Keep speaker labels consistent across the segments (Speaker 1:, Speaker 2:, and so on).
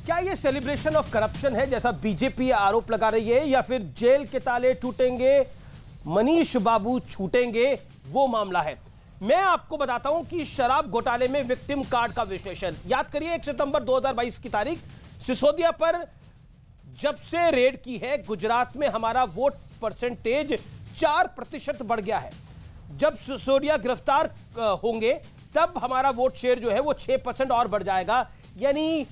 Speaker 1: क्या ये celebration of corruption है जैसा बीजेपी आरोप लगा रही है, या फिर जेल के ताले टूटेंगे, मनीष बाबू छूटेंगे, वो मामला है? मैं आपको बताता हूं कि शराब घोटाले में विक्टिम कार्ड का विश्लेषण याद करिए। 1 सितंबर 2022 की तारीख, सिसोदिया पर जब से रेड की है गुजरात में हमारा वोट परसेंटेज 4% बढ़ गया है। जब सिसोदिया गिरफ्तार होंगे तब हमारा वोट शेयर जो है वो 6% और बढ़ जाएगा। यानी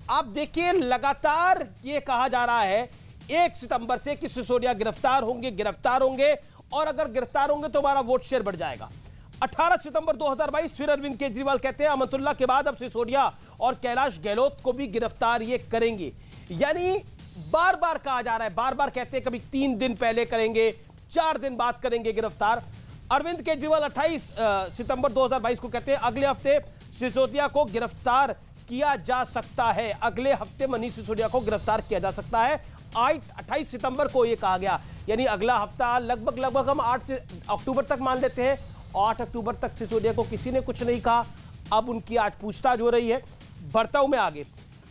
Speaker 1: आप देखिए, लगातार ये कहा जा रहा है 1 सितंबर से कि सिसोदिया गिरफ्तार होंगे और अगर गिरफ्तार होंगे तो हमारा वोट शेयर बढ़ जाएगा। 18 सितंबर 2022 फिर अरविंद केजरीवाल कहते हैं अमरतुल्ला के बाद अब सिसोदिया और कैलाश गहलोत को भी गिरफ्तार ये करेंगे। यानी बार बार कहा जा रहा है, बार बार कहते हैं, कभी 3 दिन पहले करेंगे, 4 दिन बाद करेंगे गिरफ्तार। अरविंद केजरीवाल 28 सितंबर 2022 को कहते हैं अगले हफ्ते सिसोदिया को गिरफ्तार किया जा सकता है, अगले हफ्ते मनीष सिसोदिया को गिरफ्तार किया जा सकता है। 28 सितंबर को यह कहा गया, यानी अगला हफ्ता लगभग हम 8 अक्टूबर तक मान लेते हैं। 8 अक्टूबर तक सिसोदिया को किसी ने कुछ नहीं कहा। अब उनकी आज पूछताछ हो रही है। बढ़ता हूं मैं आगे।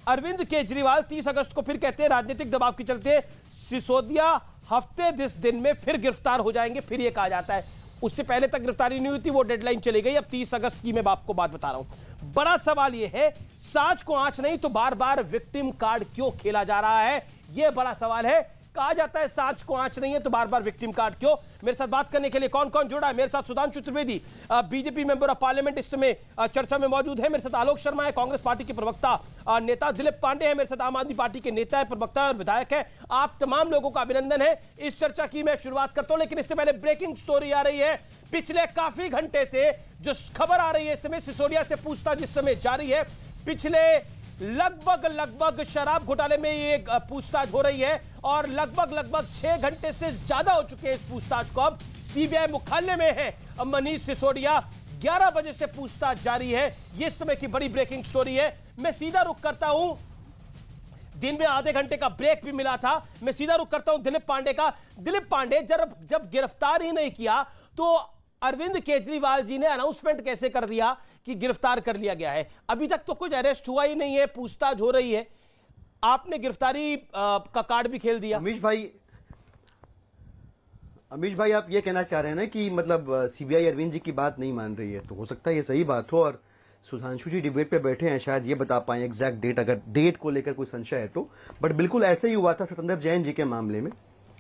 Speaker 1: अरविंद केजरीवाल 30 अगस्त को फिर कहते हैं राजनीतिक दबाव के चलते सिसोदिया हफ्ते 10 दिन में फिर गिरफ्तार हो जाएंगे। फिर यह कहा जाता है, उससे पहले तक गिरफ्तारी नहीं हुई थी, वो डेडलाइन चली गई। अब 30 अगस्त की मैं आपको बात बता रहा हूं। बड़ा सवाल यह है, सांच को आंच नहीं तो बार बार विक्टिम कार्ड क्यों खेला जा रहा है? यह बड़ा सवाल है। कहा जाता है सांच को आंच नहीं है तो बार बार विक्टिम कार्ड क्यों? मेरे साथ बात करने के लिए कौन कौन जुड़ा है? मेरे साथ Sudhanshu Trivedi, BJP member of parliament, इस समय चर्चा में मौजूद है। मेरे साथ आलोक शर्मा है, कांग्रेस पार्टी के प्रवक्ता नेता। दिलीप पांडे है मेरे साथ, आम आदमी पार्टी के नेता है, प्रवक्ता और विधायक है। आप तमाम लोगों का अभिनंदन है। इस चर्चा की मैं शुरुआत करता हूं, लेकिन इससे पहले ब्रेकिंग स्टोरी आ रही है। पिछले काफी घंटे से जो खबर आ रही है, इस समय सिसोदिया से पूछताछ जिस समय जारी है, पिछले लगभग शराब घोटाले में ये पूछताछ हो रही है और लगभग 6 घंटे से ज्यादा हो चुके हैं इस पूछताछ को। अब सीबीआई मुख्यालय में है मनीष सिसोदिया, 11 बजे से पूछताछ जारी है। ये समय की बड़ी ब्रेकिंग स्टोरी है। मैं सीधा रुख करता हूं, दिन में आधे घंटे का ब्रेक भी मिला था, मैं सीधा रुख करता हूं दिलीप पांडे का। दिलीप पांडे, जब गिरफ्तार ही नहीं किया तो अरविंद केजरीवाल जी ने अनाउंसमेंट कैसे कर दिया कि गिरफ्तार कर लिया गया है? अभी तक तो कुछ अरेस्ट हुआ ही नहीं है, पूछताछ हो रही है। आपने गिरफ्तारी का कार्ड भी खेल दिया।
Speaker 2: अमीश भाई आप ये कहना चाह रहे हैं ना कि मतलब सीबीआई अरविंद जी की बात नहीं मान रही है? तो हो सकता है ये सही बात हो और सुधांशु जी डिबेट पे बैठे हैं, शायद ये बता पाए एग्जैक्ट डेट, अगर डेट को लेकर कोई संशय है तो। बट बिल्कुल ऐसे ही हुआ था सत्येंद्र जैन जी के मामले में।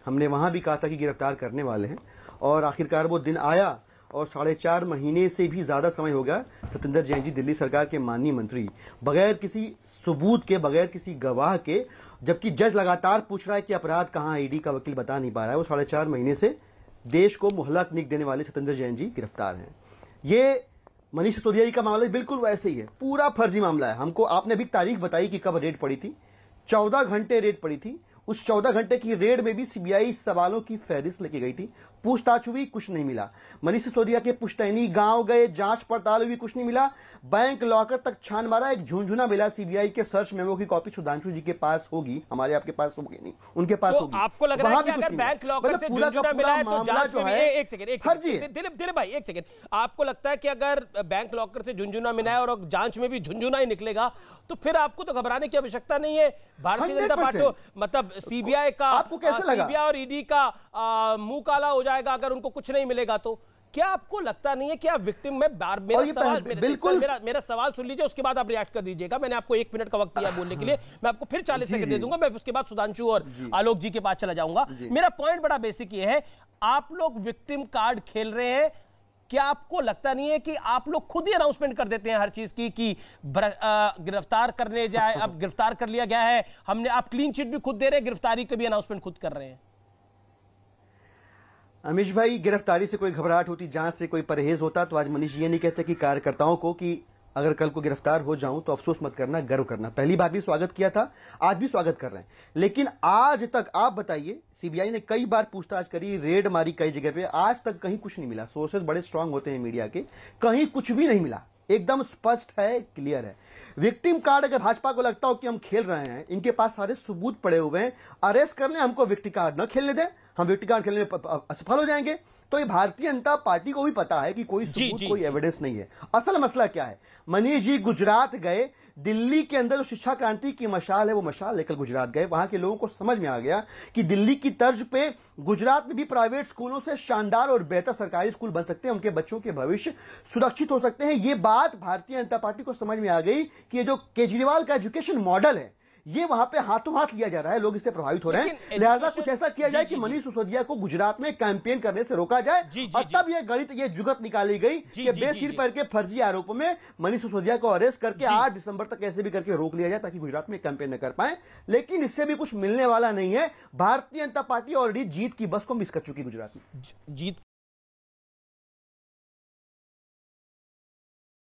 Speaker 2: हमने वहां भी कहा था कि गिरफ्तार करने वाले हैं और आखिरकार वो दिन आया और 4.5 महीने से भी ज्यादा समय हो गया सत्येंद्र जैन जी दिल्ली सरकार के माननीय मंत्री, बगैर किसी सबूत के, बगैर किसी गवाह के, जबकि जज लगातार पूछ रहा है कि अपराध कहां है, ईडी का वकील बता नहीं पा रहा है, वो 4.5 महीने से देश को मुहलक निक देने वाले सत्येंद्र जैन जी गिरफ्तार हैं। ये मनीष सिसोदिया जी का मामला बिल्कुल वैसे ही है, पूरा फर्जी मामला है। हमको आपने अभी तारीख बताई कि कब रेड पड़ी थी, 14 घंटे रेड पड़ी थी। उस 14 घंटे की रेड में भी सीबीआई सवालों की फहरिस्त लेके गई थी, पूछताछ हुई, कुछ नहीं मिला। मनीष सिसोदिया के पुश्तैनी गांव गए, जांच पड़ताल हुई, कुछ नहीं मिला। बैंक लॉकर तक छान मारा, एक झुंझुना मिला। सीबीआई के सर्च मेमो की कॉपी सुधांशु जी के पास होगी, हमारे आपके पास होगी नहीं, उनके पास
Speaker 1: तो
Speaker 2: होगी।
Speaker 1: आपको लग रहा है कि अगर बैंक लॉकर से झुंझुना मिला है तो जांच में भी एक सेकंड दिलीप भाई, एक सेकंड, आपको लगता है कि अगर बैंक लॉकर से झुंझुना मिला है और जांच में भी झुंझुना ही निकलेगा तो फिर आपको तो घबराने की आवश्यकता नहीं है? भारतीय जनता पार्टी मतलब सीबीआई का,
Speaker 2: आपको कैसे लगा?
Speaker 1: सीबीआई और ईडी का मुंह काला हो जाएगा अगर उनको कुछ नहीं मिलेगा तो? क्या आपको लगता नहीं है कि आप विक्टिम में मेरा सवाल सुन लीजिए, उसके बाद आप रिएक्ट कर दीजिएगा। मैंने आपको 1 मिनट का वक्त दिया बोलने के लिए, मैं आपको फिर 40 सेकंड दे दूंगा। मैं उसके बाद सुधांशु और आलोक जी के पास चला जाऊंगा। मेरा पॉइंट बड़ा बेसिक ये है, आप लोग विक्टिम कार्ड खेल रहे हैं। क्या आपको लगता नहीं है कि आप लोग खुद ही अनाउंसमेंट कर देते हैं हर चीज की कि गिरफ्तार करने जाए, अब गिरफ्तार कर लिया गया है, हमने, आप क्लीन चिट भी खुद दे रहे हैं, गिरफ्तारी का भी अनाउंसमेंट खुद कर रहे हैं?
Speaker 2: अमीश भाई, गिरफ्तारी से कोई घबराहट होती, जांच से कोई परहेज होता तो आज मनीष ये नहीं कहते कि कार्यकर्ताओं को कि अगर कल को गिरफ्तार हो जाऊं तो अफसोस मत करना, गर्व करना। पहली बार भी स्वागत किया था, आज भी स्वागत कर रहे हैं। लेकिन आज तक आप बताइए, सीबीआई ने कई बार पूछताछ करी, रेड मारी कई जगह पे, आज तक कहीं कुछ नहीं मिला। सोर्सेज बड़े स्ट्रांग होते हैं मीडिया के, कहीं कुछ भी नहीं मिला, एकदम स्पष्ट है, क्लियर है। विक्टिम कार्ड अगर भाजपा को लगता हो कि हम खेल रहे हैं, इनके पास सारे सबूत पड़े हुए हैं, अरेस्ट कर ले, हमको विक्टिम कार्ड न खेलने दें, हम विक्टिम कार्ड खेलने में असफल हो जाएंगे। तो ये भारतीय जनता पार्टी को भी पता है कि कोई सबूत, कोई एविडेंस नहीं है। असल मसला क्या है, मनीष जी गुजरात गए, दिल्ली के अंदर जो शिक्षा क्रांति की मशाल है वो मशाल लेकर गुजरात गए। वहां के लोगों को समझ में आ गया कि दिल्ली की तर्ज पे गुजरात में भी प्राइवेट स्कूलों से शानदार और बेहतर सरकारी स्कूल बन सकते हैं, उनके बच्चों के भविष्य सुरक्षित हो सकते हैं। ये बात भारतीय जनता पार्टी को समझ में आ गई कि ये जो केजरीवाल का एजुकेशन मॉडल है ये वहां पे हाथों हाथ लिया जा रहा है, लोग इससे प्रभावित हो रहे हैं। लिहाजा कुछ ऐसा किया जाए कि मनीष सिसोदिया को गुजरात में कैंपेन करने से रोका जाए। और तब ये गणित, ये जुगत निकाली गई कि बेसिर पर के फर्जी आरोपों में मनीष सिसोदिया को अरेस्ट करके 8 दिसंबर तक कैसे भी करके रोक लिया जाए ताकि गुजरात में कैंपेन न कर पाए। लेकिन इससे भी कुछ मिलने वाला नहीं है। भारतीय जनता पार्टी ऑलरेडी जीत की बस को मिस कर चुकी गुजरात में।
Speaker 1: जीत